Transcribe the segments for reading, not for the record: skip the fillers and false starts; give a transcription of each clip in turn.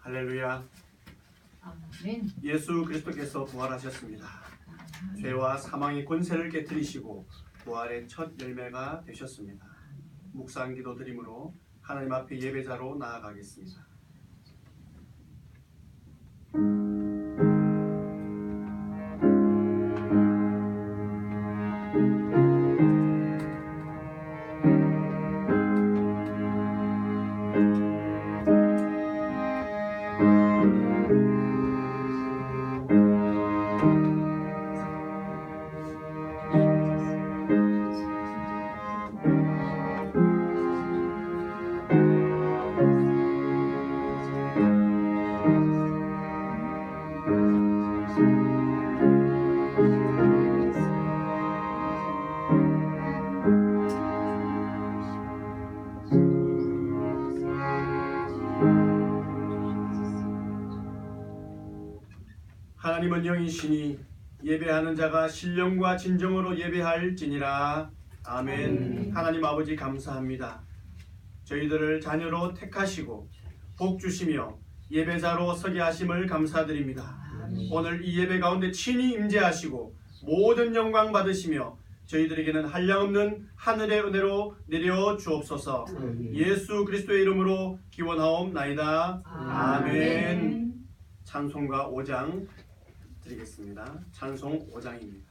할렐루야. 아멘. 예수 그리스도께서 부활하셨습니다. 죄와 사망의 권세를 깨뜨리시고 부활의 첫 열매가 되셨습니다. 묵상 기도 드림으로 하나님 앞에 예배자로 나아가겠습니다. 하나님은 영이시니 예배하는 자가 신령과 진정으로 예배할지니라. 아멘. 하나님 아버지 감사합니다. 저희들을 자녀로 택하시고 복 주시며 예배자로 서게 하심을 감사드립니다. 오늘 이 예배 가운데 친히 임재하시고 모든 영광 받으시며 저희들에게는 한량없는 하늘의 은혜로 내려 주옵소서. 예수 그리스도의 이름으로 기원하옵나이다. 아멘. 찬송가 5장 드리겠습니다. 찬송 5장입니다.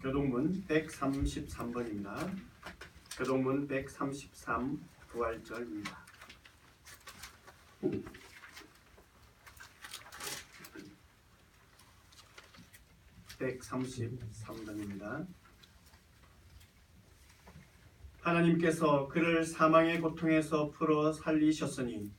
교동문 133번입니다. 교동문 133 부활절입니다. 133번입니다. 하나님께서 그를 사망의 고통에서 풀어 살리셨으니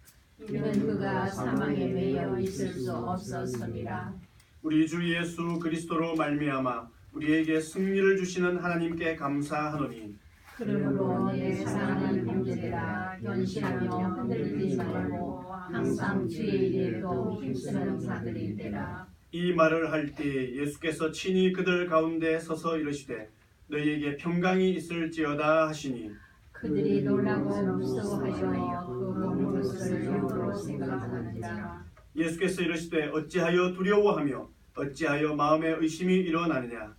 이는 그가 사망에 매여 있을 수 없었음이라. 우리 주 예수 그리스도로 말미암아 우리에게 승리를 주시는 하나님께 감사하노니 그러므로 내 사랑하는 형제들아 견실하며 흔들리지 말고 항상 주의 일에도 힘쓰는 자들이 되라. 이 말을 할 때 예수께서 친히 그들 가운데 서서 이르시되 너희에게 평강이 있을지어다 하시니 그들이 놀라고 무서워하여 그 몸으로서를 영으로 생각하는지라. 예수께서 이르시되 어찌하여 두려워하며 어찌하여 마음에 의심이 일어나느냐.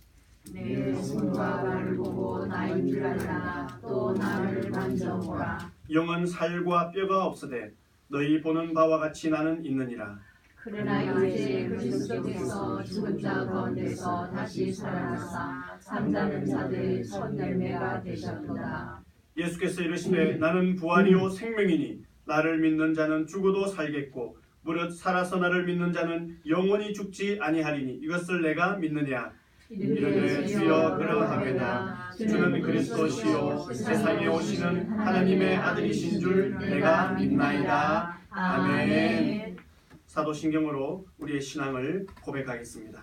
내 손과 발을 보고 나인 줄 알라. 또 나를 만져보라. 영은 살과 뼈가 없으되 너희 보는 바와 같이 나는 있느니라. 그러나 이제 그리스도께서 죽은 자 가운데서 다시 살아나사 잠자는 자들의 첫 열매가 되셨도다. 예수께서 이르시되 나는 부활이요 생명이니 나를 믿는 자는 죽어도 살겠고 무릇 살아서 나를 믿는 자는 영원히 죽지 아니하리니 이것을 내가 믿느냐. 이르되 주여 그러하겠다. 주는 그리스도시요 세상에 오시는 하나님의 아들이신 줄 내가 믿나이다. 아멘. 사도신경으로 우리의 신앙을 고백하겠습니다.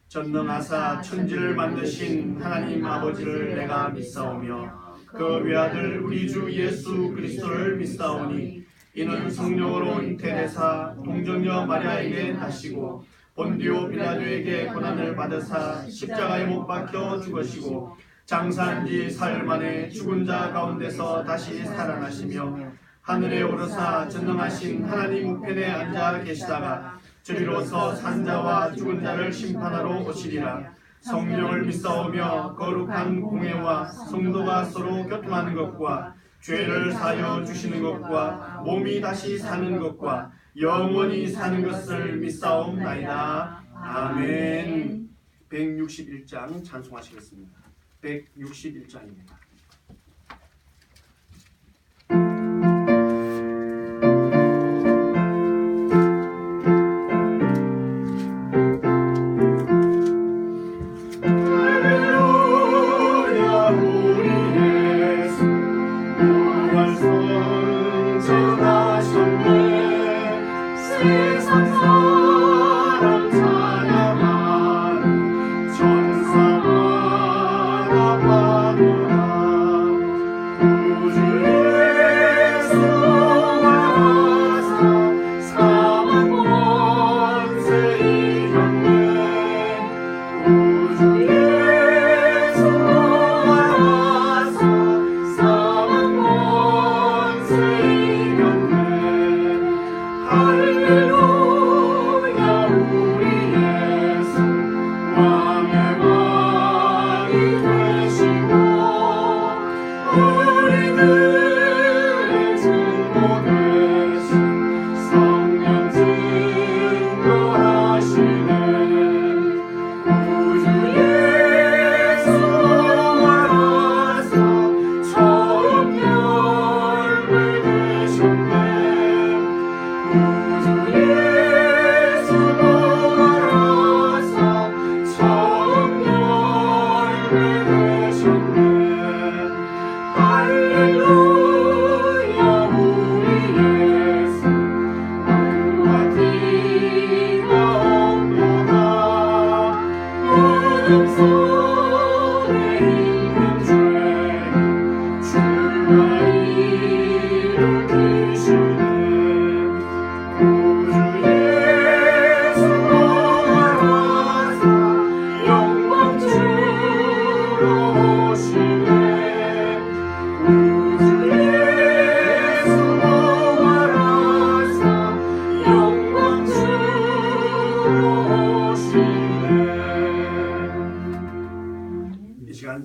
전능하사 천지를 만드신 하나님 아버지를 내가 믿사오며 그 외아들 우리 주 예수 그리스도를 믿사오니 이는 성령으로 잉태되사 동정녀 마리아에게 나시고 본디오 빌라도에게 고난을 받으사 십자가에 못 박혀 죽으시고 장사한 지 사흘 만에 죽은 자 가운데서 다시 살아나시며 하늘에 오르사 전능하신 하나님 우편에 앉아 계시다가 저리로서 산자와 죽은 자를 심판하러 오시리라. 성령을 믿사오며 거룩한 공회와 성도가 서로 교통하는 것과 죄를 사여 주시는 것과 몸이 다시 사는 것과 영원히 사는 것을 믿사옵나이다. 아멘. 161장 찬송하시겠습니다. 161장입니다.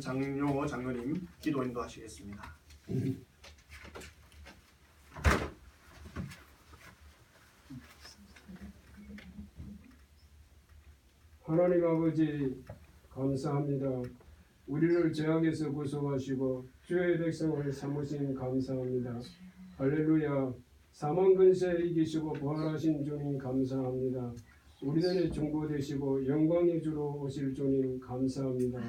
장용호 장로님 기도 인도하시겠습니다. 하나님 아버지 감사합니다. 우리를 죄악에서 구속하시고 주의 백성을 삼으신 감사합니다. 할렐루야. 사망 근세 이기시고 부활하신 주님 감사합니다. 우리들의 중보 되시고 영광의 주로 오실 주님 감사합니다.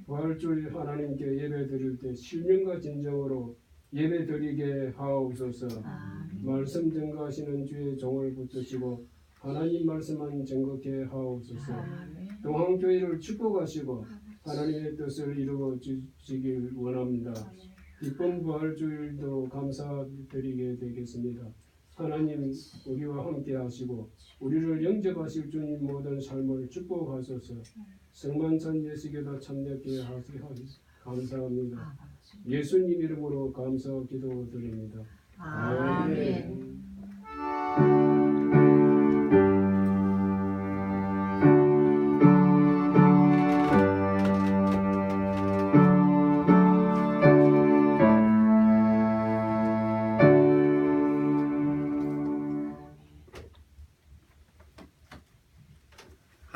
부활주일 하나님께 예배 드릴 때 신령과 진정으로 예배 드리게 하옵소서. 말씀 증거하시는 주의 종을 붙드시고 하나님 말씀만 증거케 하옵소서. 동항교회를 축복하시고 하나님의 뜻을 이루어 주시길 원합니다. 기쁜 부활주일도 감사드리게 되겠습니다. 하나님 우리와 함께 하시고 우리를 영접하실 주님 모든 삶을 축복하소서. 성만찬 예수교도 참여케 하시고 감사합니다. 예수님 이름으로 감사 기도드립니다. 아멘.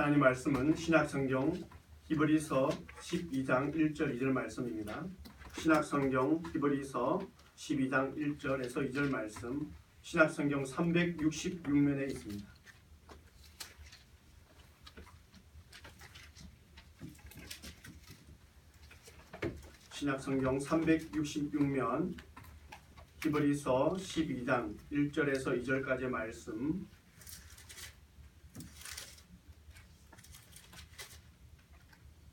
하나님 말씀은 신약성경 히브리서 12장 1절 2절 말씀입니다. 신약성경 히브리서 12장 1절에서 2절 말씀 신약성경 366면에 있습니다. 신약성경 366면 히브리서 12장 1절에서 2절까지의 말씀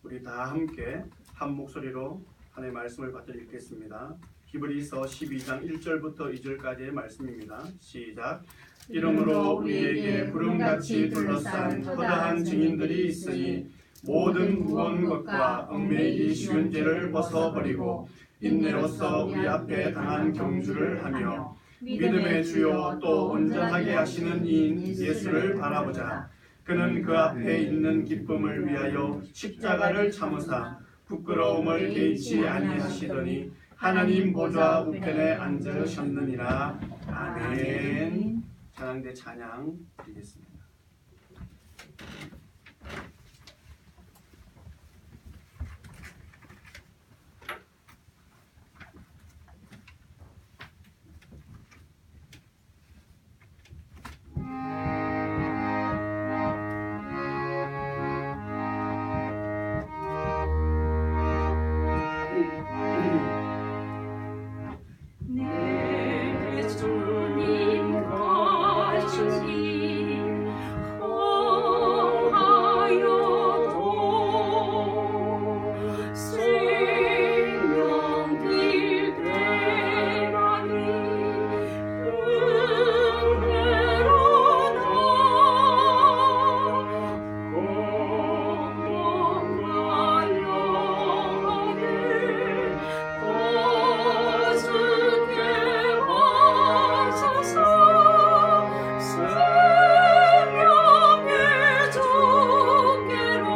우리 다 함께 한 목소리로 하나님의 말씀을 받들어 읽겠습니다. 히브리서 12장 1절부터 2절까지의 말씀입니다. 시작. 이러므로 우리에게 구름같이 둘러싼 허다한 증인들이 있으니 모든 무거운 것과 얽매이기 쉬운 죄를 벗어버리고 인내로서 우리 앞에 당한 경주를 하며 믿음의 주요 또 온전하게 하시는 이인 예수를 바라보자. 그는 그 앞에 있는 기쁨을 위하여 십자가를 참으사 부끄러움을 개의치 아니하시더니 하나님 보좌 우편에 앉으셨느니라. 아멘. 찬양대 찬양 드리겠습니다. 내 주님 가시니 홍하여도 생명길 대나니 은혜로다 공동하여하게 거스게 하소서. 생명의 주께로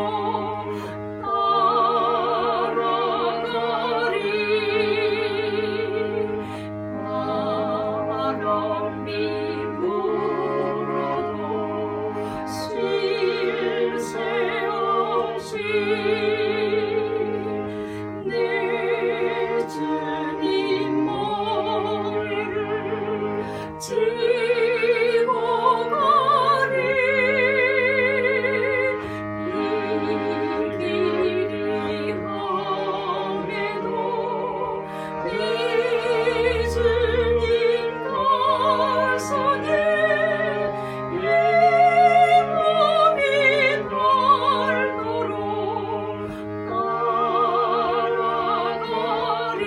따라가리. 바람이 불어도 쉴 새 없이 내 주님 머리를 지고 가리. 이 길이 험해도 이 주님 가서니 이 몸이 닳도록 따라가리.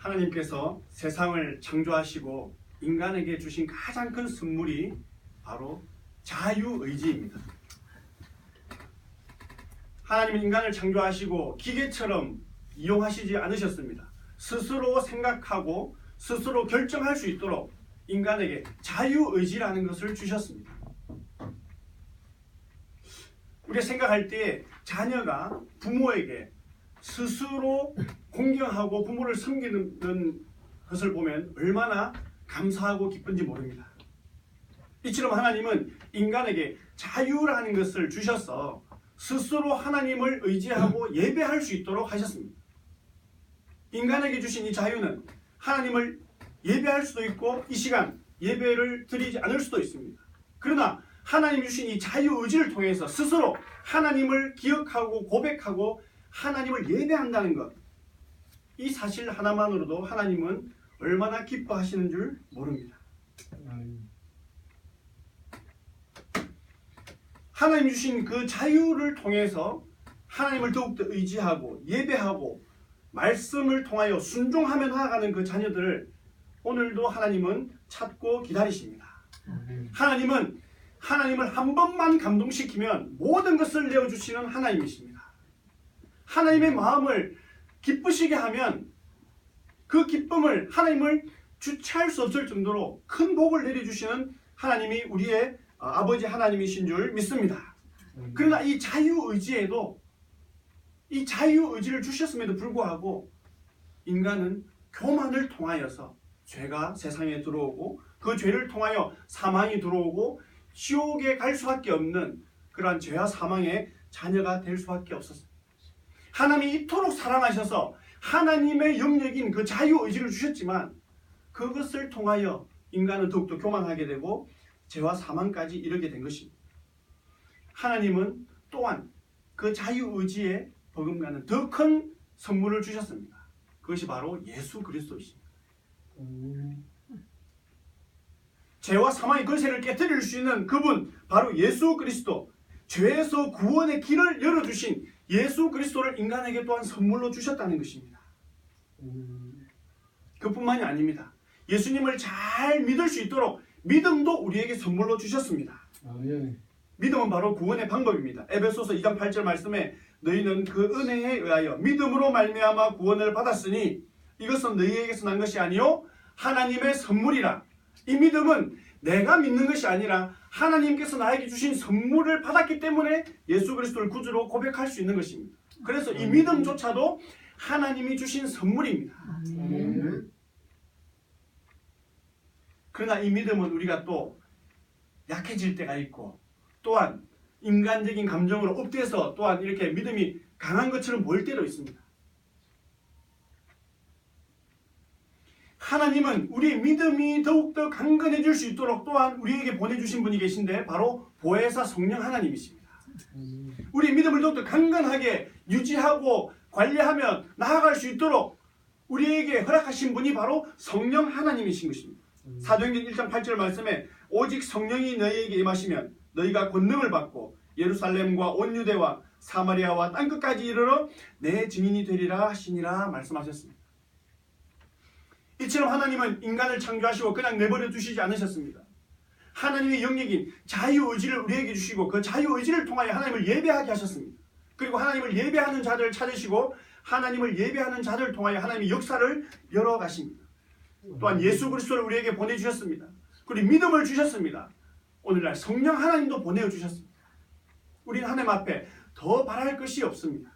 하나님께서 세상을 창조하시고 인간에게 주신 가장 큰 선물이 바로 자유의지입니다. 하나님은 인간을 창조하시고 기계처럼 이용하시지 않으셨습니다. 스스로 생각하고 스스로 결정할 수 있도록 인간에게 자유의지라는 것을 주셨습니다. 우리가 생각할 때 자녀가 부모에게 스스로 공경하고 부모를 섬기는 것을 보면 얼마나 감사하고 기쁜지 모릅니다. 이처럼 하나님은 인간에게 자유라는 것을 주셔서 스스로 하나님을 의지하고 예배할 수 있도록 하셨습니다. 인간에게 주신 이 자유는 하나님을 예배할 수도 있고 이 시간 예배를 드리지 않을 수도 있습니다. 그러나 하나님 주신 이 자유의지를 통해서 스스로 하나님을 기억하고 고백하고 하나님을 예배한다는 것, 이 사실 하나만으로도 하나님은 얼마나 기뻐하시는 줄 모릅니다. 하나님 주신 그 자유를 통해서 하나님을 더욱더 의지하고 예배하고 말씀을 통하여 순종하며 나아가는 그 자녀들을 오늘도 하나님은 찾고 기다리십니다. 하나님은 하나님을 한 번만 감동시키면 모든 것을 내어주시는 하나님이십니다. 하나님의 마음을 기쁘시게 하면 그 기쁨을 하나님을 주체할 수 없을 정도로 큰 복을 내려주시는 하나님이 우리의 아버지 하나님이신 줄 믿습니다. 그러나 이 자유의지에도 이 자유의지를 주셨음에도 불구하고 인간은 교만을 통하여서 죄가 세상에 들어오고 그 죄를 통하여 사망이 들어오고 지옥에 갈 수밖에 없는 그러한 죄와 사망의 자녀가 될 수밖에 없었습니다. 하나님이 이토록 사랑하셔서 하나님의 영역인 그 자유의지를 주셨지만 그것을 통하여 인간은 더욱더 교만하게 되고 죄와 사망까지 이르게 된 것입니다. 하나님은 또한 그 자유의지에 버금가는 더 큰 선물을 주셨습니다. 그것이 바로 예수 그리스도이십니다. 죄와 사망의 권세를 깨뜨릴 수 있는 그분 바로 예수 그리스도, 죄에서 구원의 길을 열어주신 예수 그리스도를 인간에게 또한 선물로 주셨다는 것입니다. 그뿐만이 아닙니다. 예수님을 잘 믿을 수 있도록 믿음도 우리에게 선물로 주셨습니다. 믿음은 바로 구원의 방법입니다. 에베소서 2장 8절 말씀에 너희는 그 은혜에 의하여 믿음으로 말미암아 구원을 받았으니 이것은 너희에게서 난 것이 아니요 하나님의 선물이라. 이 믿음은 내가 믿는 것이 아니라 하나님께서 나에게 주신 선물을 받았기 때문에 예수 그리스도를 구주로 고백할 수 있는 것입니다. 그래서 이 믿음조차도 하나님이 주신 선물입니다. 그러나 이 믿음은 우리가 또 약해질 때가 있고 또한 인간적인 감정으로 엎대서 또한 이렇게 믿음이 강한 것처럼 보일 때도 있습니다. 하나님은 우리의 믿음이 더욱더 강건해질 수 있도록 또한 우리에게 보내주신 분이 계신데 바로 보혜사 성령 하나님이십니다. 우리 믿음을 더욱더 강건하게 유지하고 관리하며 나아갈 수 있도록 우리에게 허락하신 분이 바로 성령 하나님이신 것입니다. 사도행전 1장 8절 말씀에 오직 성령이 너희에게 임하시면 너희가 권능을 받고 예루살렘과 온 유대와 사마리아와 땅끝까지 이르러 내 증인이 되리라 하시니라 말씀하셨습니다. 이처럼 하나님은 인간을 창조하시고 그냥 내버려 두시지 않으셨습니다. 하나님의 영역인 자유의지를 우리에게 주시고 그 자유의지를 통하여 하나님을 예배하게 하셨습니다. 그리고 하나님을 예배하는 자들을 찾으시고 하나님을 예배하는 자들을 통하여 하나님의 역사를 열어가십니다. 또한 예수 그리스도를 우리에게 보내주셨습니다. 그리고 믿음을 주셨습니다. 오늘날 성령 하나님도 보내주셨습니다. 우리는 하나님 앞에 더 바랄 것이 없습니다.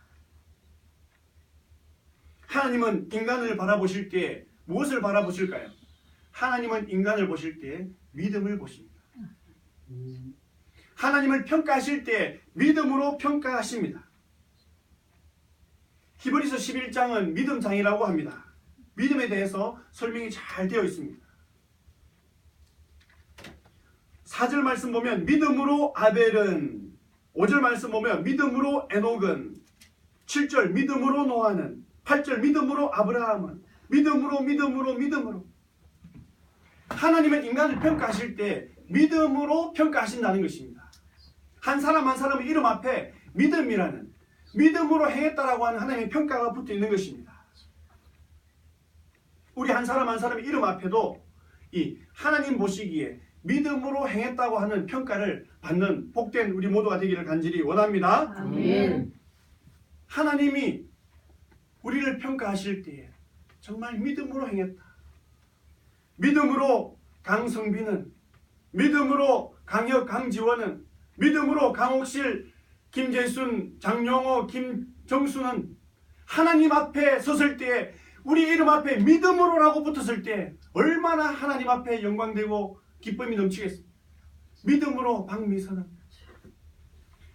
하나님은 인간을 바라보실 때 무엇을 바라보실까요? 하나님은 인간을 보실 때 믿음을 보십니다. 하나님을 평가하실 때 믿음으로 평가하십니다. 히브리서 11장은 믿음장이라고 합니다. 믿음에 대해서 설명이 잘 되어 있습니다. 4절 말씀 보면 믿음으로 아벨은, 5절 말씀 보면 믿음으로 에녹은, 7절 믿음으로 노아는, 8절 믿음으로 아브라함은, 믿음으로 하나님은 인간을 평가하실 때 믿음으로 평가하신다는 것입니다. 한 사람 한 사람의 이름 앞에 믿음이라는, 믿음으로 행했다라고 하는 하나님의 평가가 붙어 있는 것입니다. 우리 한 사람 한 사람의 이름 앞에도 이 하나님 보시기에 믿음으로 행했다고 하는 평가를 받는 복된 우리 모두가 되기를 간절히 원합니다. 아멘. 하나님이 우리를 평가하실 때에 정말 믿음으로 행했다. 믿음으로 강성빈은, 믿음으로 강혁 강지원은, 믿음으로 강옥실, 김재순, 장용호, 김정수는 하나님 앞에 섰을 때에 우리 이름 앞에 믿음으로라고 붙었을 때 얼마나 하나님 앞에 영광되고 기쁨이 넘치겠습니까? 믿음으로 박미선은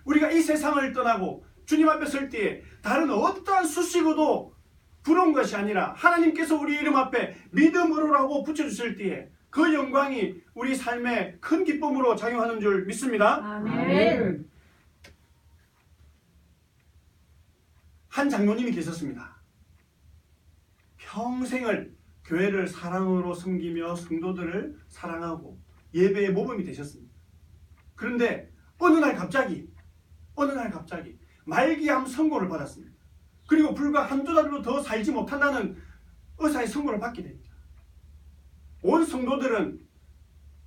우리가 이 세상을 떠나고 주님 앞에 설 때에 다른 어떠한 수식어도 부러운 것이 아니라 하나님께서 우리 이름 앞에 믿음으로라고 붙여주실 때에 그 영광이 우리 삶에 큰 기쁨으로 작용하는 줄 믿습니다. 아멘. 한 장로님이 계셨습니다. 평생을 교회를 사랑으로 섬기며 성도들을 사랑하고 예배의 모범이 되셨습니다. 그런데 어느 날 갑자기 말기암 선고를 받았습니다. 그리고 불과 한두 달로 더 살지 못한다는 의사의 선고를 받게 됩니다. 온 성도들은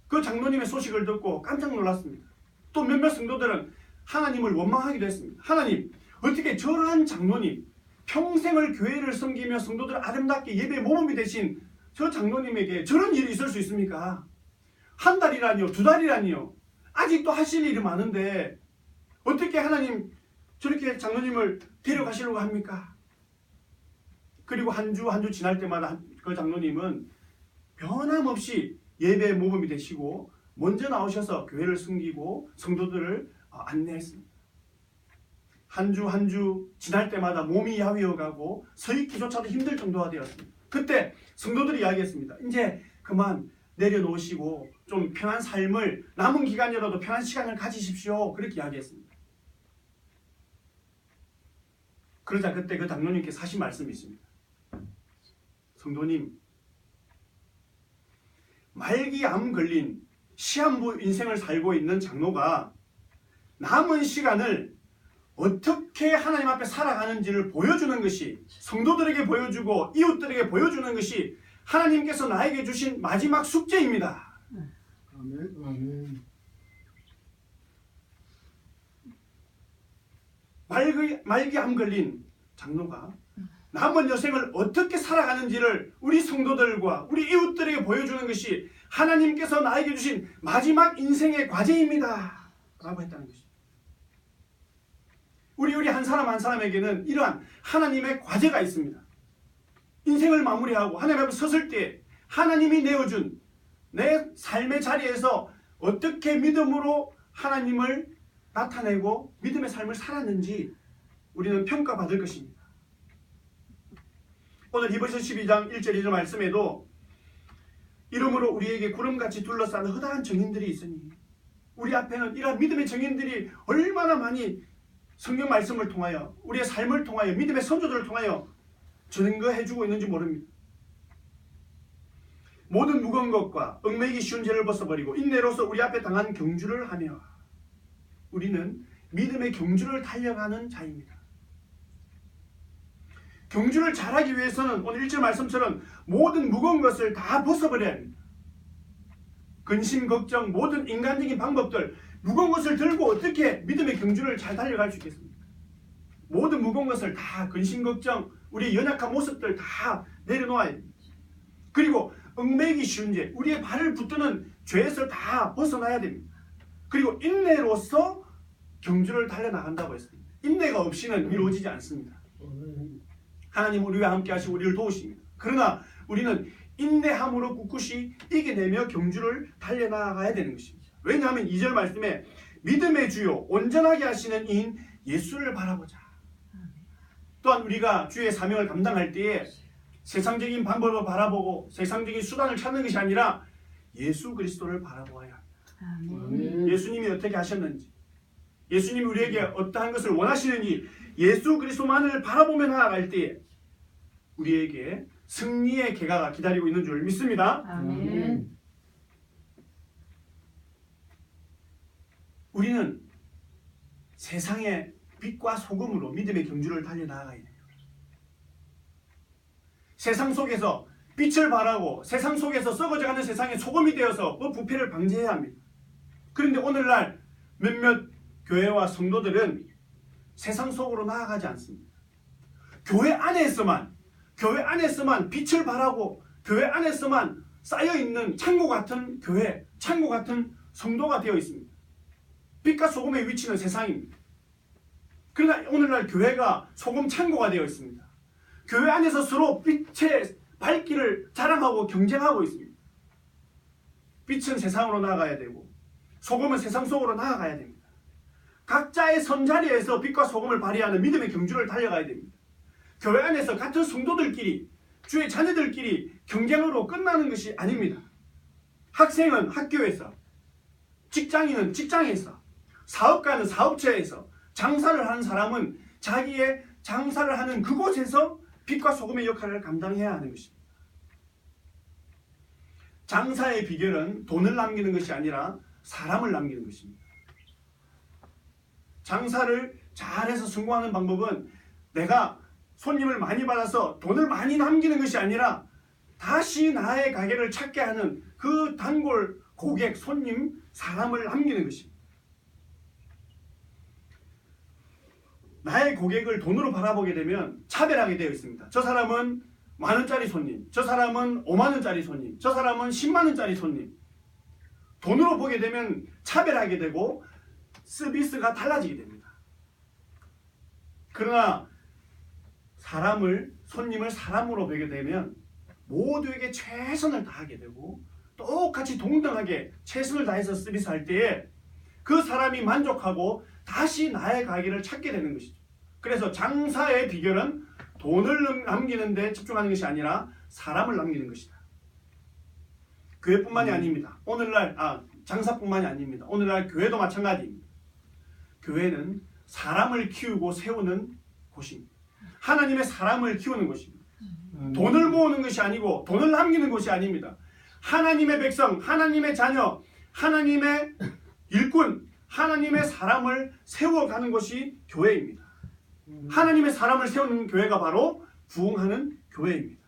그 장로님의 소식을 듣고 깜짝 놀랐습니다. 또 몇몇 성도들은 하나님을 원망하기도 했습니다. 하나님, 어떻게 저러한 장로님, 평생을 교회를 섬기며 성도들 아름답게 예배 모범이 되신 저 장로님에게 저런 일이 있을 수 있습니까? 한 달이라니요, 두 달이라니요. 아직도 하실 일이 많은데 어떻게 하나님 저렇게 장로님을 데려가시려고 합니까? 그리고 한 주 한 주 지날 때마다 그 장로님은 변함없이 예배 모범이 되시고 먼저 나오셔서 교회를 섬기고 성도들을 안내했습니다. 한 주 한 주 지날 때마다 몸이 야위어가고 서 있기조차도 힘들 정도가 되었습니다. 그때 성도들이 이야기했습니다. 이제 그만 내려놓으시고 좀 편한 삶을, 남은 기간이라도 편한 시간을 가지십시오. 그렇게 이야기했습니다. 그러자 그때 그 장로님께서 하신 말씀이 있습니다. 성도님, 말기암 걸린 시한부 인생을 살고 있는 장로가 남은 시간을 어떻게 하나님 앞에 살아가는지를 보여주는 것이, 성도들에게 보여주고 이웃들에게 보여주는 것이 하나님께서 나에게 주신 마지막 숙제입니다. 아멘. 아멘. 말기암 걸린 장로가 남은 여생을 어떻게 살아가는지를 우리 성도들과 우리 이웃들에게 보여주는 것이 하나님께서 나에게 주신 마지막 인생의 과제입니다. 라고 했다는 것입니다. 우리 한 사람 한 사람에게는 이러한 하나님의 과제가 있습니다. 인생을 마무리하고 하나님 앞에 섰을 때 하나님이 내어준 내 삶의 자리에서 어떻게 믿음으로 하나님을 나타내고 믿음의 삶을 살았는지 우리는 평가받을 것입니다. 오늘 히브리서 12장 1절 2절 말씀에도 이러므로 우리에게 구름같이 둘러싼 허다한 증인들이 있으니, 우리 앞에는 이러한 믿음의 증인들이 얼마나 많이 성경 말씀을 통하여 우리의 삶을 통하여 믿음의 선조들을 통하여 증거해주고 있는지 모릅니다. 모든 무거운 것과 얽매이기 쉬운 죄를 벗어버리고 인내로서 우리 앞에 당한 경주를 하며, 우리는 믿음의 경주를 달려가는 자입니다. 경주를 잘하기 위해서는 오늘 1절 말씀처럼 모든 무거운 것을 다 벗어버려야 합니다. 근심, 걱정, 모든 인간적인 방법들, 무거운 것을 들고 어떻게 믿음의 경주를 잘 달려갈 수 있겠습니까? 모든 무거운 것을 다, 근심, 걱정, 우리의 연약한 모습들 다 내려놓아야 됩니다. 그리고 얽매이기 쉬운 죄, 우리의 발을 붙드는 죄에서 다 벗어나야 됩니다. 그리고 인내로서 경주를 달려나간다고 했습니다. 인내가 없이는 이루어지지 않습니다. 하나님은 우리와 함께 하시고 우리를 도우십니다. 그러나 우리는 인내함으로 꿋꿋이 이겨내며 경주를 달려나가야 되는 것입니다. 왜냐하면 2절 말씀에 믿음의 주요 온전하게 하시는 이인 예수를 바라보자. 또한 우리가 주의 사명을 감당할 때에 세상적인 방법을 바라보고 세상적인 수단을 찾는 것이 아니라 예수 그리스도를 바라보아야 합니다. 아멘. 예수님이 어떻게 하셨는지, 예수님이 우리에게 어떠한 것을 원하시는지 예수 그리스도만을 바라보며 나아갈 때에 우리에게 승리의 계가가 기다리고 있는 줄 믿습니다. 아멘. 우리는 세상의 빛과 소금으로 믿음의 경주를 달려나가야 돼요. 세상 속에서 빛을 발하고 세상 속에서 썩어져가는 세상의 소금이 되어서 그 부패를 방지해야 합니다. 그런데 오늘날 몇몇 교회와 성도들은 세상 속으로 나아가지 않습니다. 교회 안에서만 빛을 발하고 교회 안에서만 쌓여있는 창고 같은 교회, 창고 같은 성도가 되어 있습니다. 빛과 소금의 위치는 세상입니다. 그러나 오늘날 교회가 소금 창고가 되어 있습니다. 교회 안에서 서로 빛의 밝기를 자랑하고 경쟁하고 있습니다. 빛은 세상으로 나아가야 되고 소금은 세상 속으로 나아가야 됩니다. 각자의 선자리에서 빛과 소금을 발휘하는 믿음의 경주를 달려가야 됩니다. 교회 안에서 같은 성도들끼리, 주의 자녀들끼리 경쟁으로 끝나는 것이 아닙니다. 학생은 학교에서, 직장인은 직장에서, 사업가는 사업처에서, 장사를 하는 사람은 자기의 장사를 하는 그곳에서 빛과 소금의 역할을 감당해야 하는 것입니다. 장사의 비결은 돈을 남기는 것이 아니라 사람을 남기는 것입니다. 장사를 잘해서 성공하는 방법은 내가 손님을 많이 받아서 돈을 많이 남기는 것이 아니라 다시 나의 가게를 찾게 하는 그 단골 고객, 손님, 사람을 남기는 것입니다. 나의 고객을 돈으로 바라보게 되면 차별하게 되어 있습니다. 저 사람은 만원짜리 손님, 저 사람은 5만원짜리 손님, 저 사람은 10만원짜리 손님. 돈으로 보게 되면 차별하게 되고 서비스가 달라지게 됩니다. 그러나 손님을 사람으로 보게 되면 모두에게 최선을 다하게 되고 똑같이 동등하게 최선을 다해서 서비스할 때에 그 사람이 만족하고 다시 나의 가게를 찾게 되는 것이죠. 그래서 장사의 비결은 돈을 남기는 데 집중하는 것이 아니라 사람을 남기는 것이다. 교회뿐만이 아닙니다. 장사뿐만이 아닙니다. 오늘날 교회도 마찬가지입니다. 교회는 사람을 키우고 세우는 곳입니다. 하나님의 사람을 키우는 곳입니다. 돈을 모으는 것이 아니고 돈을 남기는 곳이 아닙니다. 하나님의 백성, 하나님의 자녀, 하나님의 일꾼, 하나님의 사람을 세워가는 것이 교회입니다. 하나님의 사람을 세우는 교회가 바로 부흥하는 교회입니다.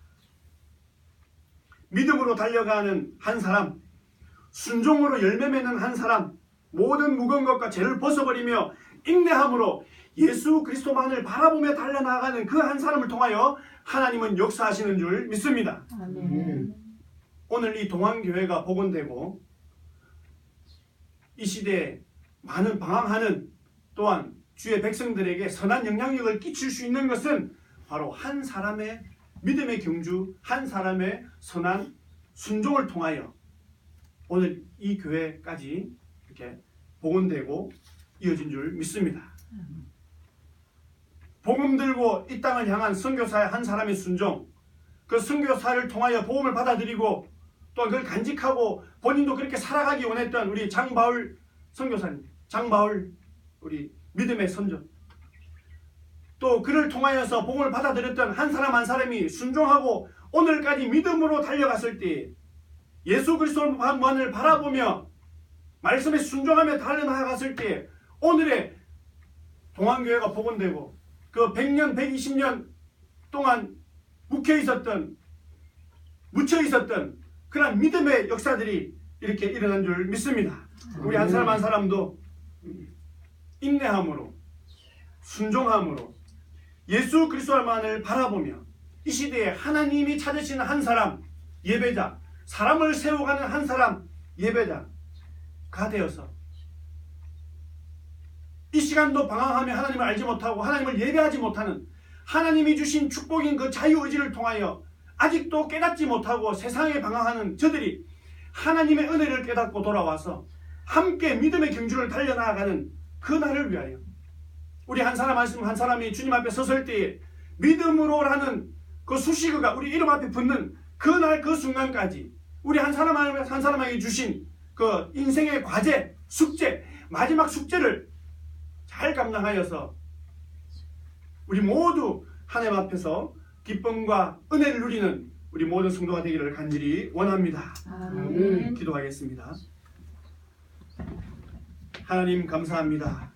믿음으로 달려가는 한 사람, 순종으로 열매 맺는 한 사람, 모든 무거운 것과 죄를 벗어버리며 인내함으로 예수 그리스도만을 바라보며 달려나가는 그 한 사람을 통하여 하나님은 역사하시는 줄 믿습니다. 아멘. 오늘 이 동안교회가 복원되고 이 시대에 많은 방황하는 또한 주의 백성들에게 선한 영향력을 끼칠 수 있는 것은 바로 한 사람의 믿음의 경주, 한 사람의 선한 순종을 통하여 오늘 이 교회까지 이렇게 복원되고 이어진 줄 믿습니다. 복음 들고 이 땅을 향한 선교사의 한 사람의 순종, 그 선교사를 통하여 복음을 받아들이고 또 그걸 간직하고 본인도 그렇게 살아가기 원했던 우리 장바울 선교사님, 장바울 우리 믿음의 선조, 또 그를 통하여서 복음을 받아들였던 한 사람 한 사람이 순종하고 오늘까지 믿음으로 달려갔을 때 예수 그리스도만을 바라보며 말씀에 순종하며 달려나갔을 때 오늘의 동안교회가 복원되고 그 100년, 120년 동안 묻혀 있었던 그런 믿음의 역사들이 이렇게 일어난 줄 믿습니다. 우리 한 사람 한 사람도 인내함으로, 순종함으로 예수 그리스도만을 바라보며 이 시대에 하나님이 찾으시는 한 사람, 예배자, 사람을 세워가는 한 사람, 예배자가 되어서 이 시간도 방황하며 하나님을 알지 못하고 하나님을 예배하지 못하는 하나님이 주신 축복인 그 자유의지를 통하여 아직도 깨닫지 못하고 세상에 방황하는 저들이 하나님의 은혜를 깨닫고 돌아와서 함께 믿음의 경주를 달려나가는 그날을 위하여 우리 한 사람 한 사람이 주님 앞에 섰을 때에 믿음으로라는 그 수식어가 우리 이름 앞에 붙는 그날 그 순간까지 우리 한 사람에게 주신 그 인생의 과제, 숙제, 마지막 숙제를 잘 감당하여서 우리 모두 하나님 앞에서 기쁨과 은혜를 누리는 우리 모든 성도가 되기를 간절히 원합니다. 아멘. 기도하겠습니다. 하나님 감사합니다.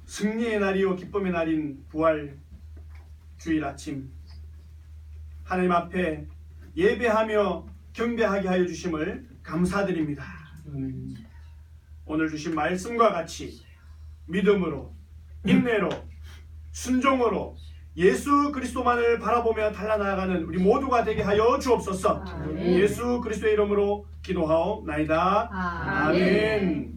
승리의 날이요 기쁨의 날인 부활 주일 아침 하나님 앞에 예배하며 경배하게 하여 주심을 감사드립니다. 아멘. 오늘 주신 말씀과 같이 믿음으로, 인내로, 순종으로 예수 그리스도만을 바라보며 달려나가는 우리 모두가 되게 하여 주옵소서. 아멘. 예수 그리스도의 이름으로 기도하옵나이다. 아멘.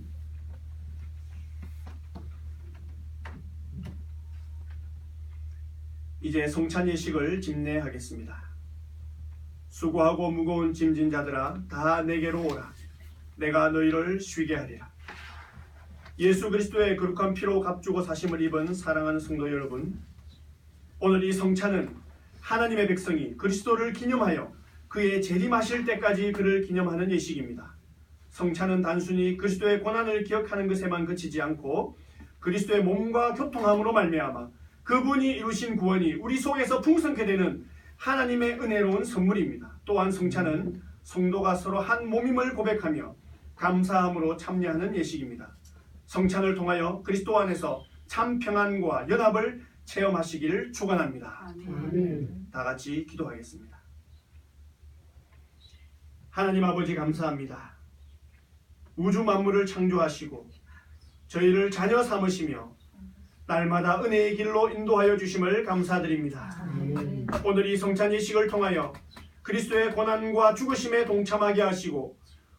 이제 성찬 예식을 집례하겠습니다. 수고하고 무거운 짐진 자들아 다 내게로 오라. 내가 너희를 쉬게 하리라. 예수 그리스도의 거룩한 피로 값주고 사심을 입은 사랑하는 성도 여러분, 오늘 이 성찬은 하나님의 백성이 그리스도를 기념하여 그의 재림하실 때까지 그를 기념하는 예식입니다. 성찬은 단순히 그리스도의 고난을 기억하는 것에만 그치지 않고 그리스도의 몸과 교통함으로 말미암아 그분이 이루신 구원이 우리 속에서 풍성케 되는 하나님의 은혜로운 선물입니다. 또한 성찬은 성도가 서로 한 몸임을 고백하며 감사함으로 참여하는 예식입니다. 성찬을 통하여 그리스도 안에서 참 평안과 연합을 체험하시기를 축원합니다. 아멘. 다 같이 기도하겠습니다. 하나님 아버지 감사합니다. 우주 만물을 창조하시고 저희를 자녀 삼으시며 날마다 은혜의 길로 인도하여 주심을 감사드립니다. 아멘. 오늘 이 성찬 예식을 통하여 그리스도의 고난과 죽으심에 동참하게 하시고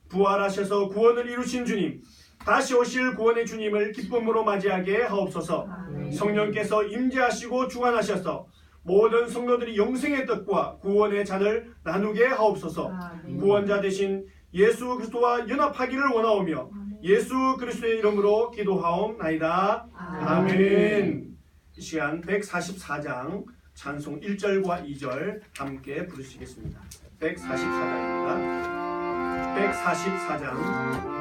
부활하셔서 구원을 이루신 주님, 다시 오실 구원의 주님을 기쁨으로 맞이하게 하옵소서. 성령께서 임재하시고 주관하셔서 모든 성도들이 영생의 뜻과 구원의 잔을 나누게 하옵소서. 구원자 되신 예수 그리스도와 연합하기를 원하오며 예수 그리스도의 이름으로 기도하옵나이다. 아멘. 이 시간 144장 찬송 1절과 2절 함께 부르시겠습니다. 144장입니다. 144장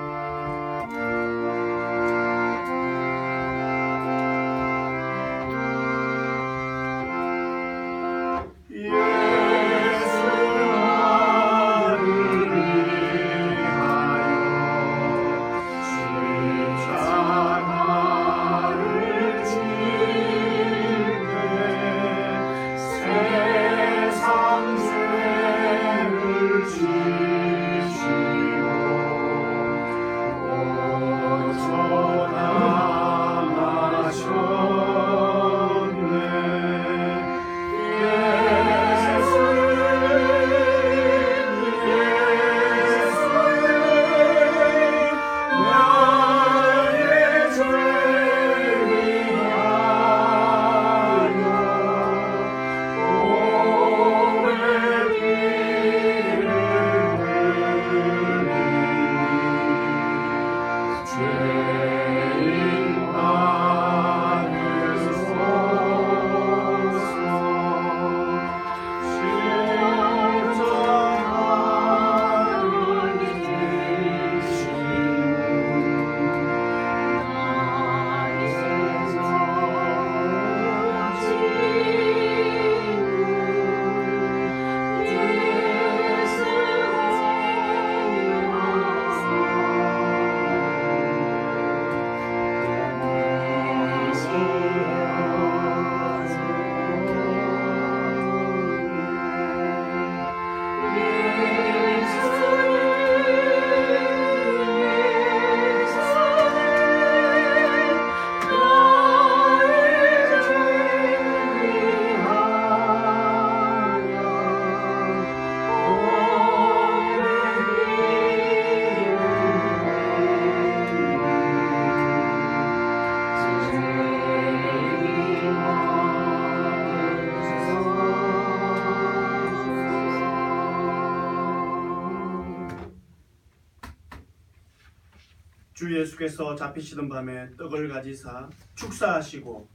주 예수께서 잡히시던 밤에 떡을 가지사 축사하시고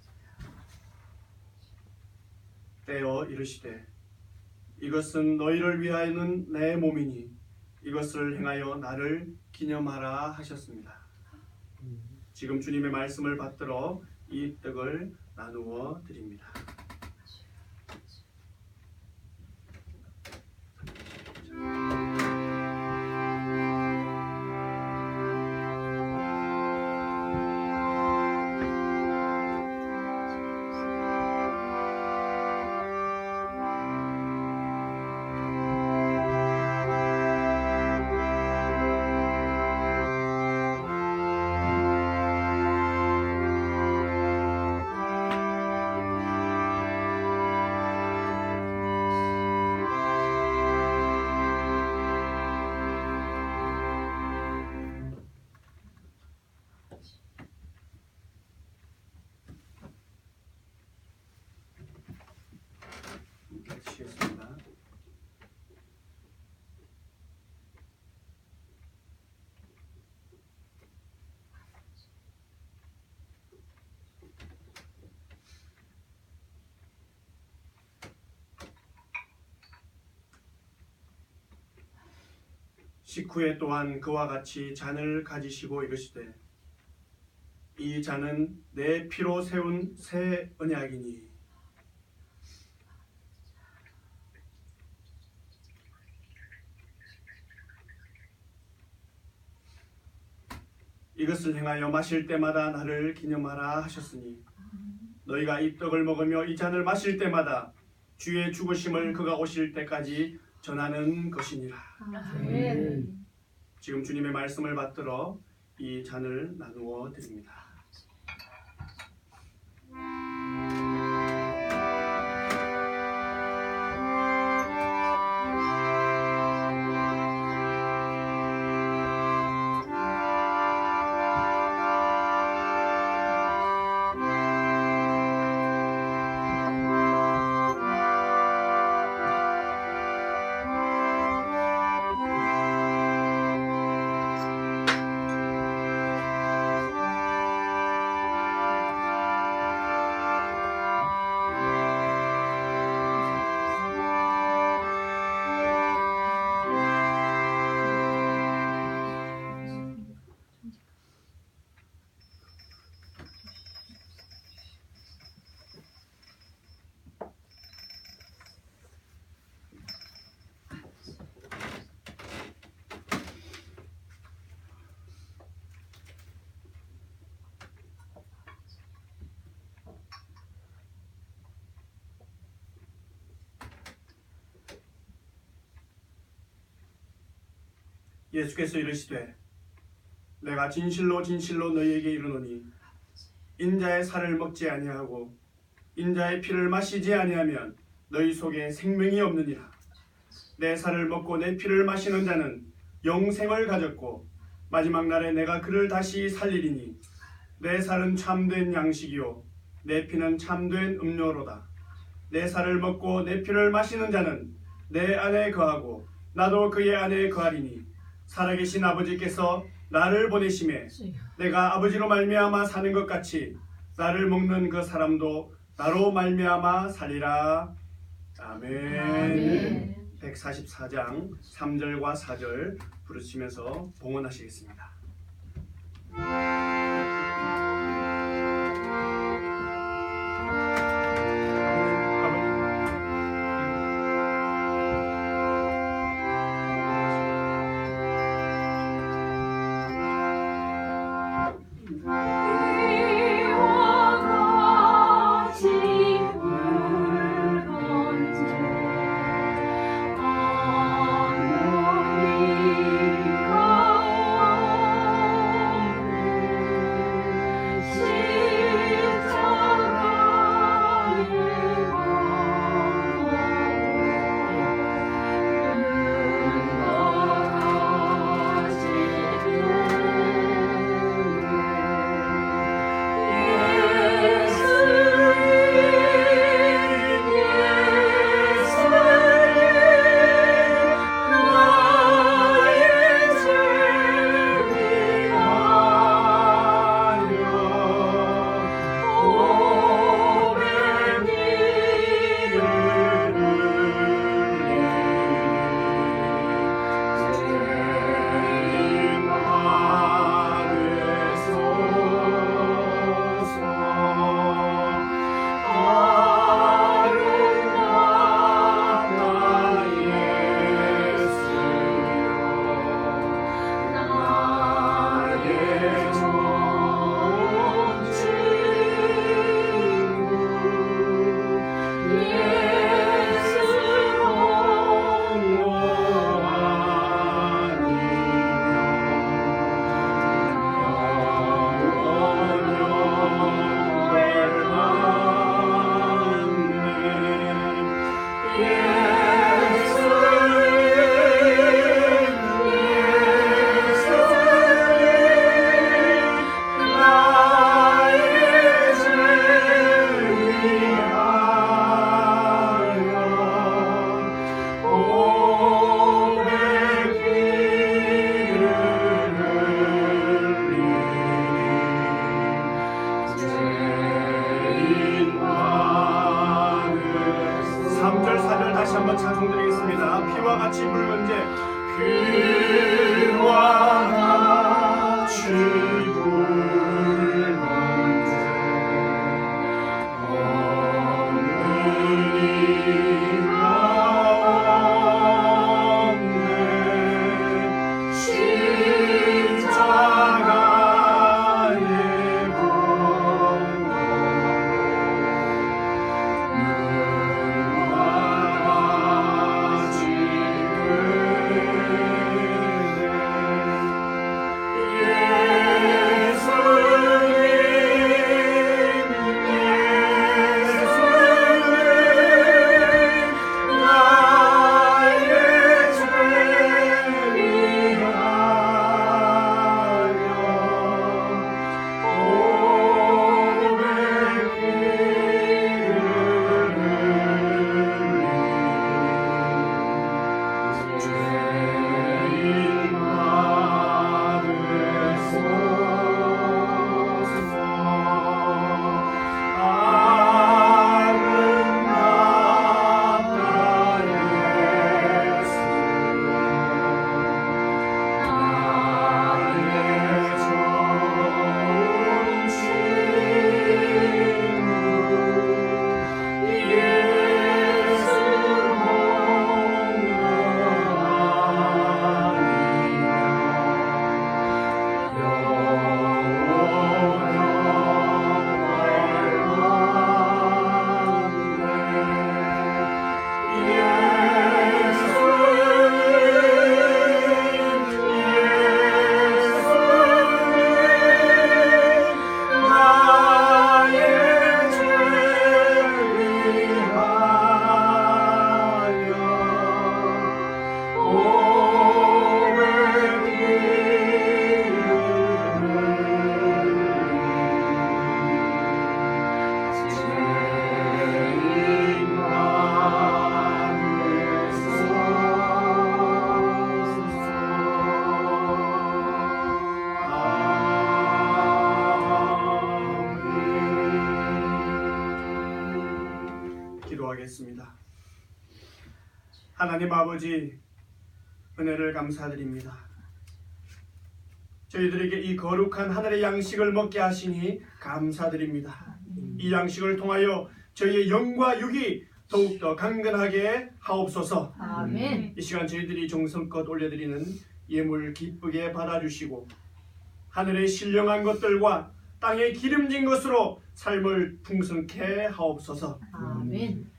떼어 이르시되 이것은 너희를 위하여는 내 몸이니 이것을 행하여 나를 기념하라 하셨습니다. 지금 주님의 말씀을 받들어 이 떡을 나누어 드립니다. 식후에 또한 그와 같이 잔을 가지시고 이르시되 이 잔은 내 피로 세운 새 언약이니 이것을 행하여 마실 때마다 나를 기념하라 하셨으니 너희가 이 떡을 먹으며 이 잔을 마실 때마다 주의 죽으심을 그가 오실 때까지 전하는 것이니라. 아멘. 지금 주님의 말씀을 받들어 이 잔을 나누어 드립니다. 예수께서 이르시되 내가 진실로 진실로 너희에게 이르노니 인자의 살을 먹지 아니하고 인자의 피를 마시지 아니하면 너희 속에 생명이 없느니라. 내 살을 먹고 내 피를 마시는 자는 영생을 가졌고 마지막 날에 내가 그를 다시 살리리니 내 살은 참된 양식이요 내 피는 참된 음료로다. 내 살을 먹고 내 피를 마시는 자는 내 안에 거하고 나도 그의 안에 거하리니 살아계신 아버지께서 나를 보내심에 내가 아버지로 말미암아 사는 것 같이 나를 먹는 그 사람도 나로 말미암아 살리라. 아멘. 아멘. 144장 3절과 4절 부르시면서 봉헌하시겠습니다. 이와 같이 붉은 기도하겠습니다. 하나님 아버지, 은혜를 감사드립니다. 저희들에게 이 거룩한 하늘의 양식을 먹게 하시니 감사드립니다. 이 양식을 통하여 저희의 영과 육이 더욱더 강건하게 하옵소서. 아멘. 이 시간 저희들이 정성껏 올려드리는 예물 기쁘게 받아주시고 하늘의 신령한 것들과 땅에 기름진 것으로 삶을 풍성케 하옵소서. 아멘.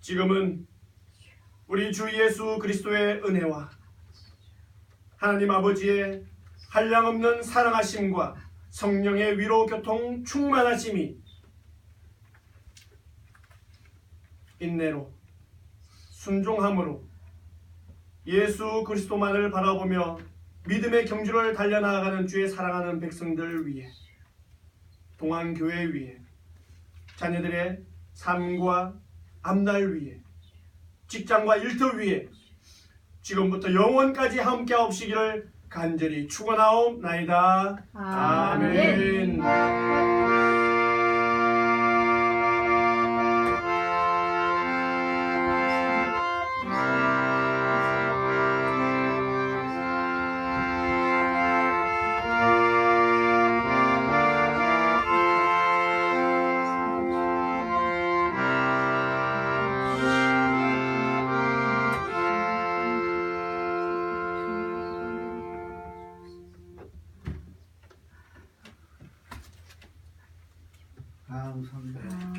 지금은 우리 주 예수 그리스도의 은혜와 하나님 아버지의 한량없는 사랑하심과 성령의 위로 교통 충만하심이 인내로 순종함으로 예수 그리스도만을 바라보며 믿음의 경주를 달려나가는 주의 사랑하는 백성들 위해 동안교회 위해 자녀들의 삶과 앞날 위해 직장과 일터 위에 지금부터 영원까지 함께 하옵시기를 간절히 축원하옵나이다. 아멘. 감사합니다.